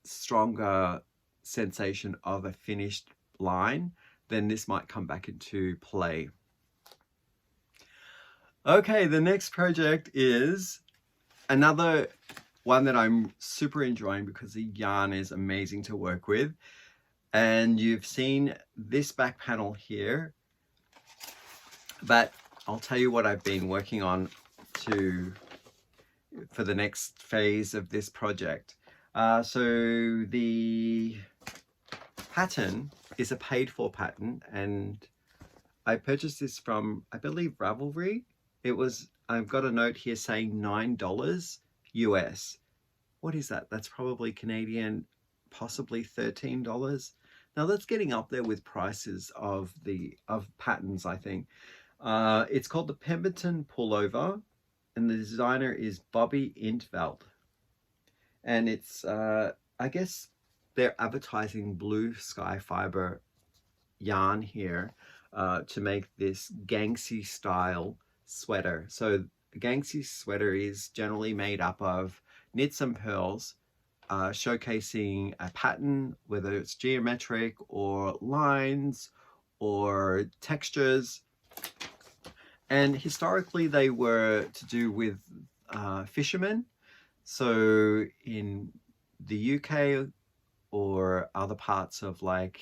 stronger sensation of a finished line, then this might come back into play. Okay, the next project is another one that I'm super enjoying because the yarn is amazing to work with. And you've seen this back panel here, but I'll tell you what I've been working on to for the next phase of this project. So the pattern is a paid for pattern, and I purchased this from, I believe, Ravelry. I've got a note here saying $9 US. What is that? That's probably Canadian, possibly $13. Now that's getting up there with prices of patterns, I think. It's called the Pemberton Pullover, and the designer is Bobby Intveld. And it's, I guess they're advertising blue sky fiber yarn here to make this Ganxi style sweater. So a Ganxi sweater is generally made up of knits and pearls, showcasing a pattern, whether it's geometric or lines or textures. And historically they were to do with fishermen. So in the UK or other parts of like,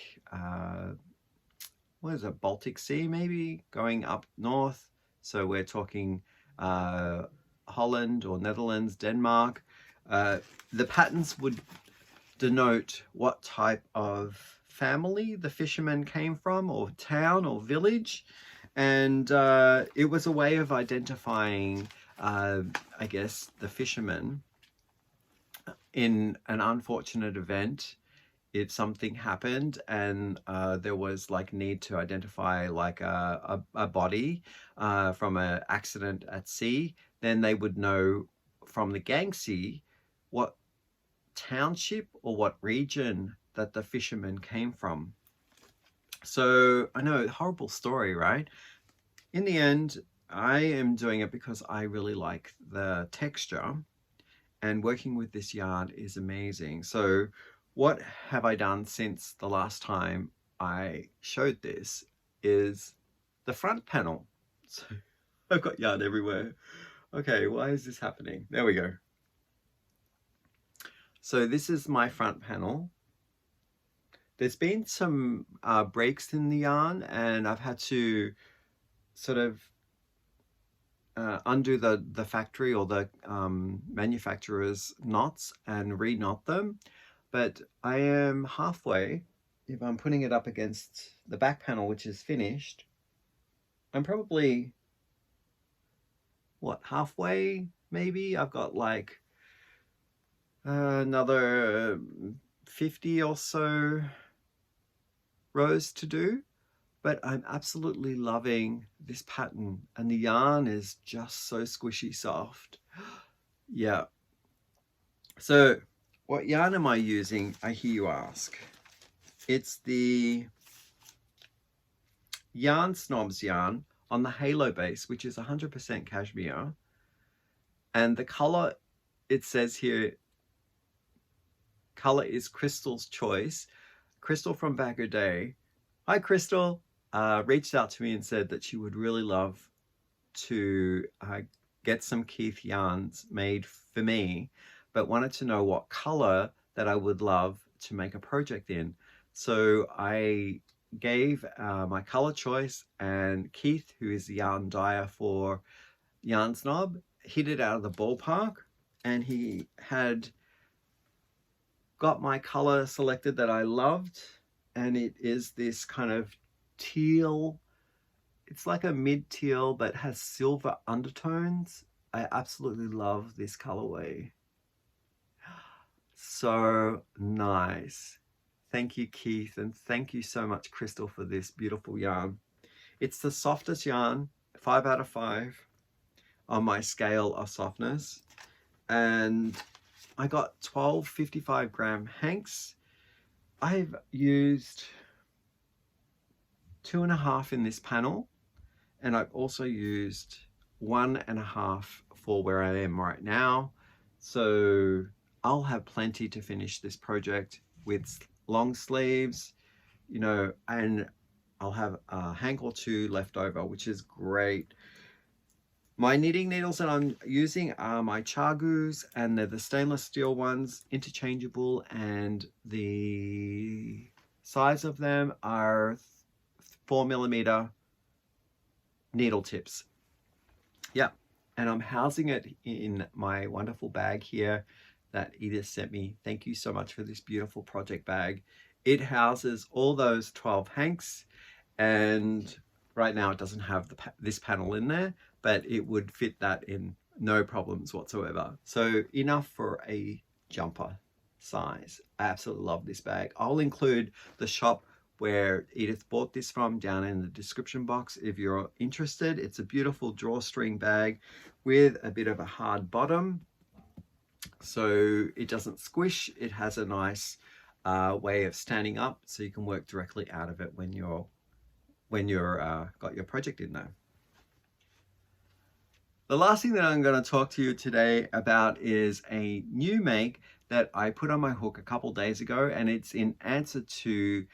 what is it, Baltic Sea maybe, going up north. So we're talking Holland or Netherlands, Denmark. The patterns would denote what type of family the fisherman came from, or town or village. And it was a way of identifying, I guess, the fisherman in an unfortunate event. If something happened and there was like need to identify like a body from an accident at sea, then they would know from the Ganxi what township or what region that the fisherman came from. So I know, horrible story, right? In the end, I am doing it because I really like the texture, and working with this yarn is amazing. So what have I done since the last time I showed this is the front panel. So I've got yarn everywhere. Okay, why is this happening? There we go. So this is my front panel. There's been some breaks in the yarn, and I've had to sort of undo the factory or the manufacturer's knots and re-knot them. But I am halfway. If I'm putting it up against the back panel, which is finished, I'm probably, what, halfway maybe? I've got like another 50 or so rows to do, but I'm absolutely loving this pattern, and the yarn is just so squishy soft. Yeah. So what yarn am I using, I hear you ask? It's the Yarn Snobs yarn on the Halo base, which is 100% cashmere. And the color, it says here, color is Crystal's Choice. Crystal from Bagger Day. Hi, Crystal. Reached out to me and said that she would really love to get some Keith yarns made for me, but wanted to know what color that I would love to make a project in. So I gave my color choice, and Keith, who is the yarn dyer for Yarn Snob, hit it out of the ballpark, and he had got my color selected that I loved, and it is this kind of teal. It's like a mid-teal but has silver undertones. I absolutely love this colorway. So nice. Thank you, Keith, and thank you so much, Crystal, for this beautiful yarn. It's the softest yarn, 5 out of 5 on my scale of softness, and I got 12 55-gram hanks. I've used 2.5 in this panel, and I've also used 1.5 for where I am right now. So I'll have plenty to finish this project with long sleeves, you know, and I'll have a hank or two left over, which is great. My knitting needles that I'm using are my Chagus, and they're the stainless steel ones, interchangeable, and the size of them are 4mm needle tips. Yeah, and I'm housing it in my wonderful bag here that Edith sent me. Thank you so much for this beautiful project bag. It houses all those 12 hanks, and right now it doesn't have this panel in there, but it would fit that in no problems whatsoever. So enough for a jumper size. I absolutely love this bag. I'll include the shop where Edith bought this from down in the description box if you're interested. It's a beautiful drawstring bag with a bit of a hard bottom, so it doesn't squish. It has a nice way of standing up, so you can work directly out of it when you're got your project in there. The last thing that I'm going to talk to you today about is a new make that I put on my hook a couple days ago, and it's in answer to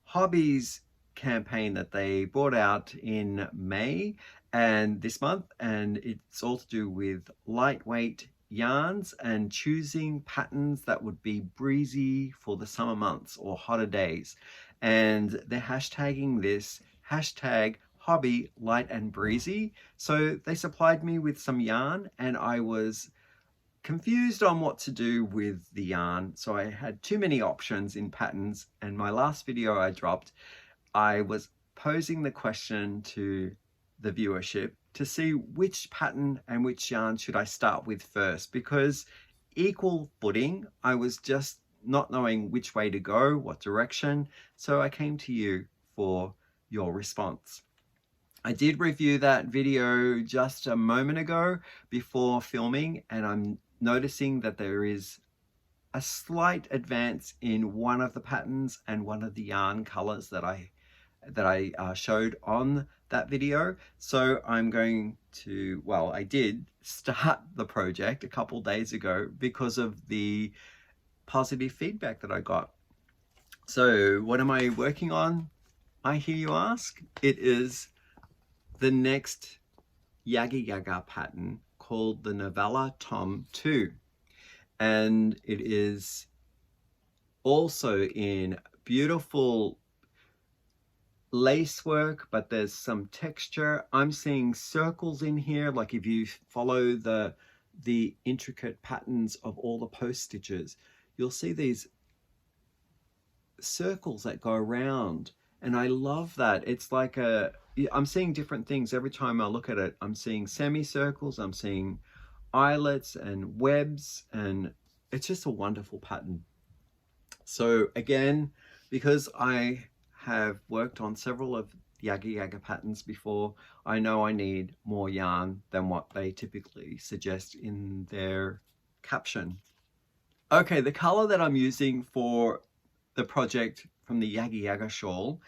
Hobby's campaign that they brought out in May and this month, and it's all to do with lightweight yarns and choosing patterns that would be breezy for the summer months or hotter days. And they're hashtagging this hashtag hobby light and breezy. So they supplied me with some yarn, and I was confused on what to do with the yarn. So I had too many options in patterns, and my last video I dropped, I was posing the question to the viewership to see which pattern and which yarn should I start with first, because equal footing, I was just not knowing which way to go, what direction. So I came to you for your response. I did review that video just a moment ago before filming, and I'm noticing that there is a slight advance in one of the patterns and one of the yarn colors that I showed on that video. So I'm going to, well, I did start the project a couple days ago because of the positive feedback that I got. So what am I working on, I hear you ask? It is the next Yaga Yaga pattern called the Novela Tom 2. And it is also in beautiful lace work, but there's some texture. I'm seeing circles in here, like if you follow the intricate patterns of all the post stitches, you'll see these circles that go around, and I love that. It's like I'm seeing different things every time I look at it. I'm seeing semicircles, I'm seeing eyelets and webs, and it's just a wonderful pattern. So again, because I have worked on several of Yaga Yaga patterns before, I know I need more yarn than what they typically suggest in their caption. Okay, the color that I'm using for the project from the Yaga Yaga shawl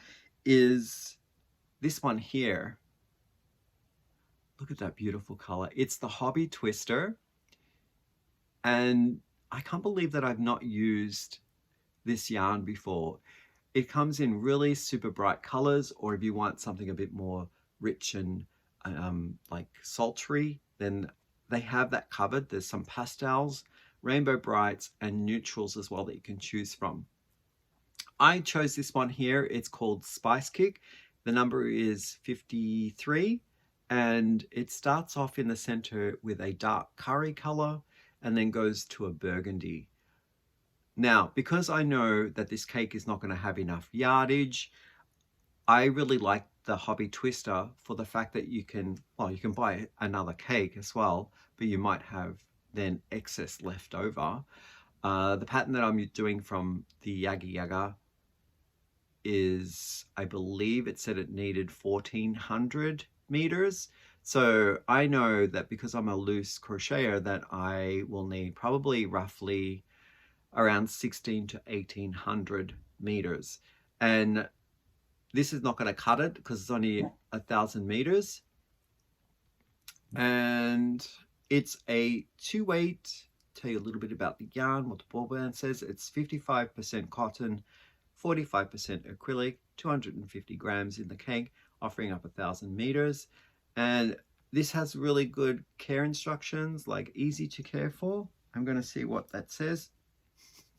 is this one here. Look at that beautiful color. It's the Hobby Twister, and I can't believe that I've not used this yarn before. It comes in really super bright colors, or if you want something a bit more rich and like sultry, then they have that covered. There's some pastels, rainbow brights, and neutrals as well that you can choose from. I chose this one here. It's called Spice Kick. The number is 53, and it starts off in the center with a dark curry color and then goes to a burgundy. Now, because I know that this cake is not going to have enough yardage, I really like the Hobby Twister for the fact that you can buy another cake as well, but you might have then excess left over. The pattern that I'm doing from the Yaga Yaga is, I believe it said it needed 1400 meters. So I know that because I'm a loose crocheter that I will need probably roughly around 16 to 1800 meters. And this is not going to cut it because it's only 1000 meters. And it's a 2-weight. Tell you a little bit about the yarn, what the ball band says. It's 55% cotton, 45% acrylic, 250 grams in the cake, offering up 1000 meters. And this has really good care instructions, like easy to care for. I'm going to see what that says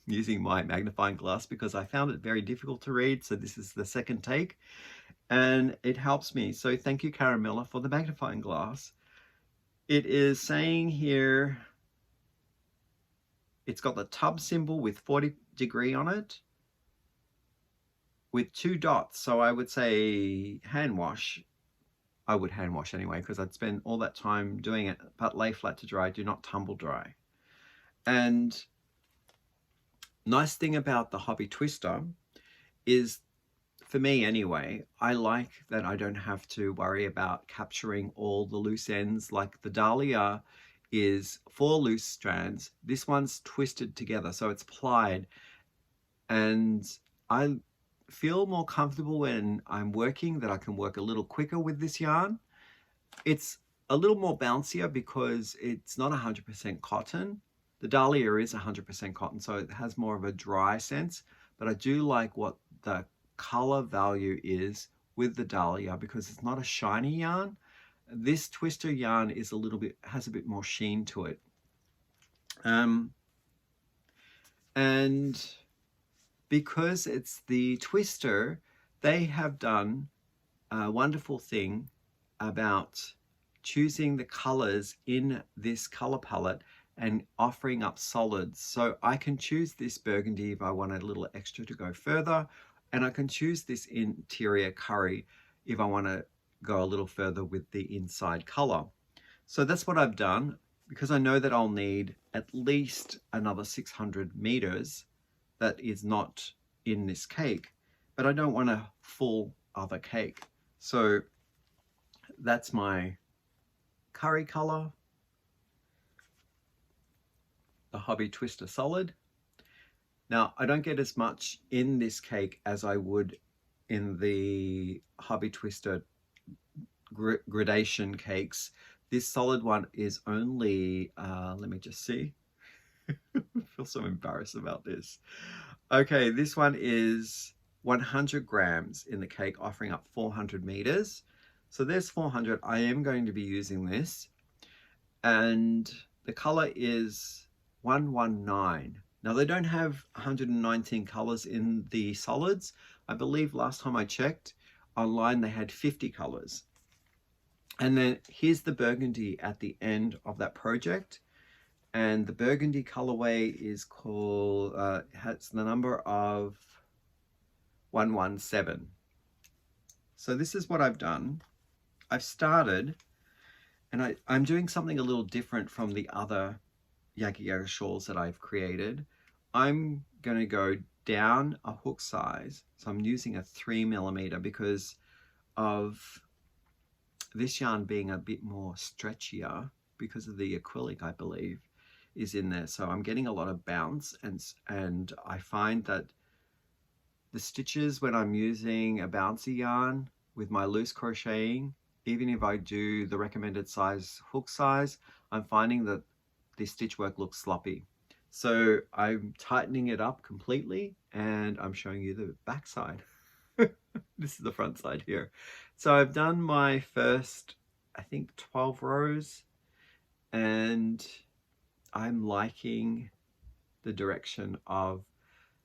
using my magnifying glass because I found it very difficult to read. So this is the second take and it helps me. So thank you, Caramella, for the magnifying glass. It is saying here, it's got the tub symbol with 40° on it with 2 dots. So I would say hand wash. I would hand wash anyway, because I'd spend all that time doing it, but lay flat to dry, do not tumble dry. And nice thing about the hobby twister is, for me anyway, I like that I don't have to worry about capturing all the loose ends. Like the Dahlia is 4 loose strands. This one's twisted together, so it's plied. And I feel more comfortable when I'm working, that I can work a little quicker with this yarn. It's a little more bouncier because it's not 100% cotton. The Dahlia is 100% cotton, so it has more of a dry sense, but I do like what the color value is with the Dahlia because it's not a shiny yarn. This twister yarn is has a bit more sheen to it. And because it's the twister, they have done a wonderful thing about choosing the colors in this color palette and offering up solids. So I can choose this burgundy if I want a little extra to go further, and I can choose this interior curry if I want to go a little further with the inside color. So that's what I've done, because I know that I'll need at least another 600 meters that is not in this cake, but I don't want a full other cake. So that's my curry color, the Hobby Twister Solid. Now, I don't get as much in this cake as I would in the Hobby Twister gradation cakes. This solid one is only, let me just see. I feel so embarrassed about this. Okay, this one is 100 grams in the cake, offering up 400 meters. So there's 400. I am going to be using this. And the color is 119. Now they don't have 119 colors in the solids. I believe last time I checked online, they had 50 colors. And then here's the burgundy at the end of that project. And the burgundy colorway is called, has the number of 117. So this is what I've done. I've started, and I'm doing something a little different from the other Yaga Yaga shawls that I've created. I'm going to go down a hook size. So I'm using a 3mm because of this yarn being a bit more stretchier because of the acrylic, I believe, is in there. So I'm getting a lot of bounce, and I find that the stitches when I'm using a bouncy yarn with my loose crocheting, even if I do the recommended size hook size, I'm finding that the stitch work looks sloppy. So I'm tightening it up completely, and I'm showing you the back side. This is the front side here. So I've done my first, I think, 12 rows, and I'm liking the direction of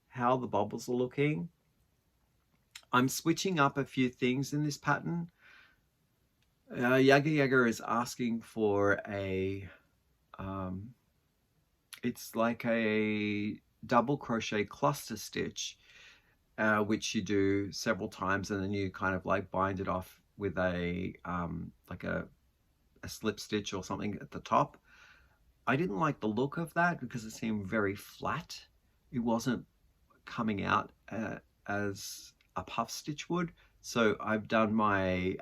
how the bubbles are looking. I'm switching up a few things in this pattern. Yaga Yaga is asking for a, it's like a double crochet cluster stitch, which you do several times, and then you kind of like bind it off with a like a slip stitch or something at the top. I didn't like the look of that because it seemed very flat. It wasn't coming out as a puff stitch would. So I've done my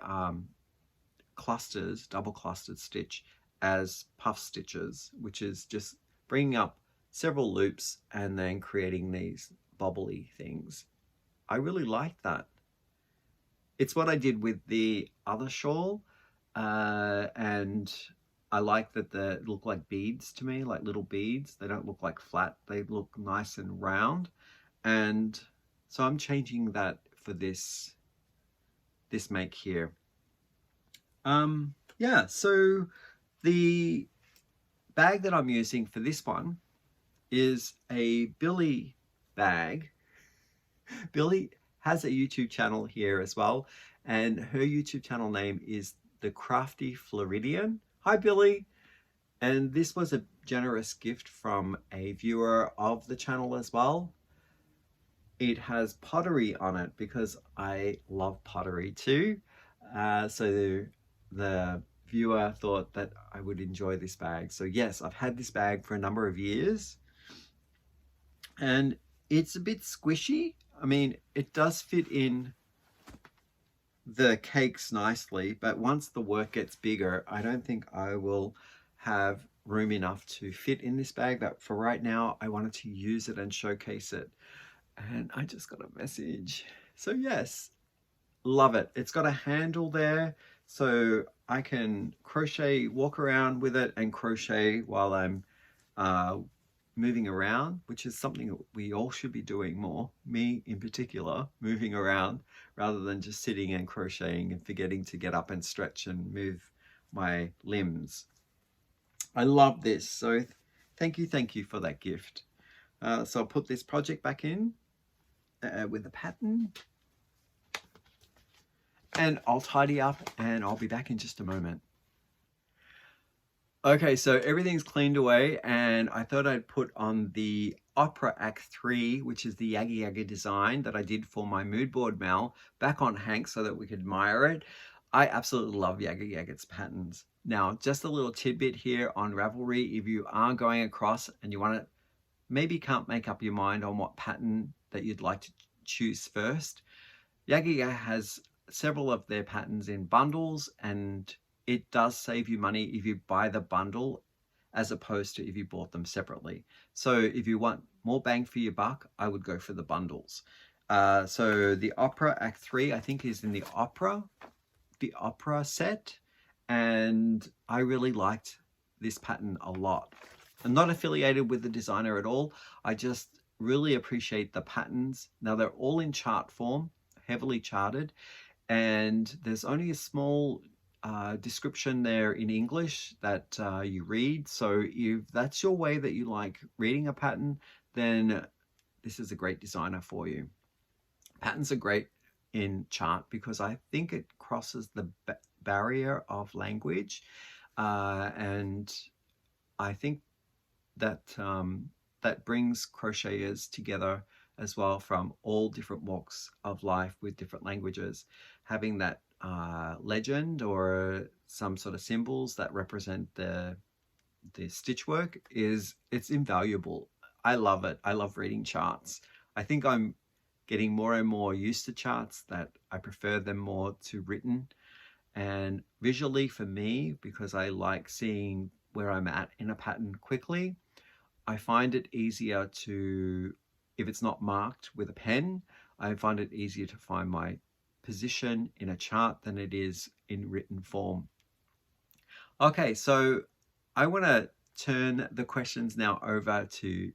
clusters, double clustered stitch as puff stitches, which is just bringing up several loops and then creating these bubbly things. I really like that. It's what I did with the other shawl, and I like that they look like beads to me, like little beads. They don't look like flat. They look nice and round. And so I'm changing that for this make here. Yeah, so the bag that I'm using for this one is a Billy bag. Billy has a YouTube channel here as well, and her YouTube channel name is The Crafty Floridian. Hi, Billy. And this was a generous gift from a viewer of the channel as well. It has pottery on it because I love pottery too. So the viewer thought that I would enjoy this bag. So yes, I've had this bag for a number of years and it's a bit squishy. I mean, it does fit in the cakes nicely, but once the work gets bigger, I don't think I will have room enough to fit in this bag. But for right now, I wanted to use it and showcase it. And I just got a message. So yes, love it. It's got a handle there, so I can crochet, walk around with it and crochet while I'm moving around, which is something that we all should be doing more, me in particular, moving around rather than just sitting and crocheting and forgetting to get up and stretch and move my limbs. I love this, so thank you for that gift. So I'll put this project back in with the pattern and I'll tidy up and I'll be back in just a moment. Okay, so everything's cleaned away and I thought I'd put on the Opera Act 3, which is the Yaga Yaga design that I did for my mood board mail, back on Hank so that we could admire it. I absolutely love Yaga Yaga's patterns. Now, just a little tidbit here on Ravelry, if you are going across and you want to, maybe can't make up your mind on what pattern that you'd like to choose first, Yaga Yaga has several of their patterns in bundles, and it does save you money if you buy the bundle as opposed to if you bought them separately. So if you want more bang for your buck, I would go for the bundles. So the Opera Act 3, I think, is in the opera set, and I really liked this pattern a lot. I'm not affiliated with the designer at all. I just really appreciate the patterns. Now they're all in chart form, heavily charted, and there's only a small description there in English that you read. So if that's your way that you like reading a pattern, then this is a great designer for you. Patterns are great in chart because I think it crosses the barrier of language, and I think that that brings crocheters together as well from all different walks of life with different languages. Having that legend or some sort of symbols that represent the stitch work it's invaluable. I love it. I love reading charts. I think I'm getting more and more used to charts, that I prefer them more to written and visually for me, because I like seeing where I'm at in a pattern quickly. I find it easier to, if it's not marked with a pen, I find it easier to find my position in a chart than it is in written form. Okay, so I want to turn the questions now over to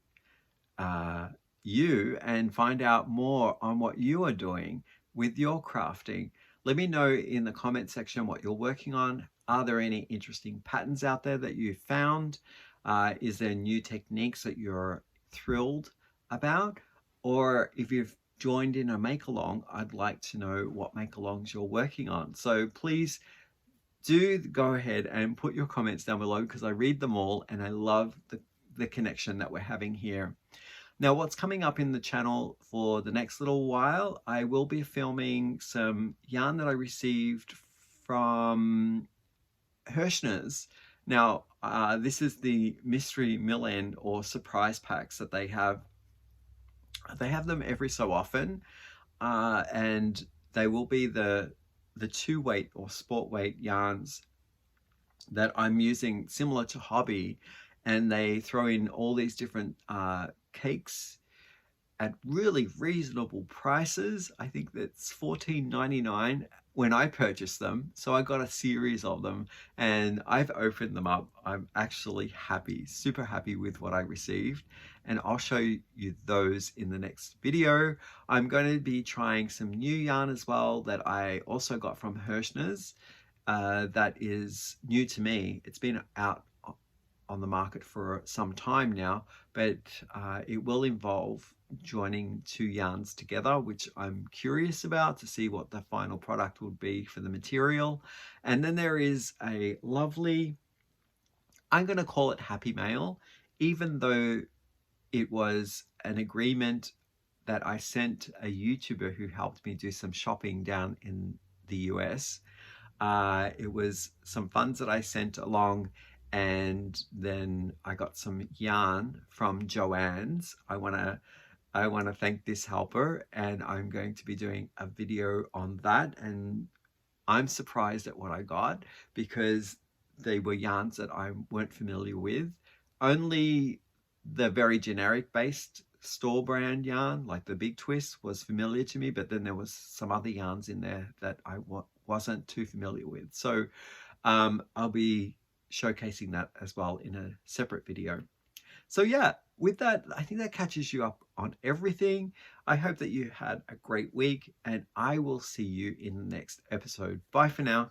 you and find out more on what you are doing with your crafting. Let me know in the comment section what you're working on. Are there any interesting patterns out there that you found? Is there new techniques that you're thrilled about? Or if you've joined in a make-along, I'd like to know what make-alongs you're working on. So please do go ahead and put your comments down below because I read them all and I love the connection that we're having here. Now, what's coming up in the channel for the next little while, I will be filming some yarn that I received from Hirschner's. Now, this is the mystery mill end or surprise packs that they have. They have them every so often, and they will be the 2-weight or sport weight yarns that I'm using similar to Hobby, and they throw in all these different cakes at really reasonable prices. I think that's $14.99 when I purchased them. So I got a series of them and I've opened them up. I'm actually happy, super happy with what I received. And I'll show you those in the next video. I'm going to be trying some new yarn as well that I also got from Hirschner's. That is new to me. It's been out on the market for some time now, but it will involve joining 2 yarns together, which I'm curious about to see what the final product would be for the material. And then there is a lovely I'm going to call it happy mail, even though it was an agreement that I sent a YouTuber who helped me do some shopping down in the US. It was some funds that I sent along, and then I got some yarn from Joanna's. I want to thank this helper, and I'm going to be doing a video on that. And I'm surprised at what I got because they were yarns that I weren't familiar with. Only the very generic based store brand yarn, like the Big Twist, was familiar to me, but then there was some other yarns in there that I wasn't too familiar with. So I'll be showcasing that as well in a separate video. So yeah, with that, I think that catches you up on everything. I hope that you had a great week, and I will see you in the next episode. Bye for now.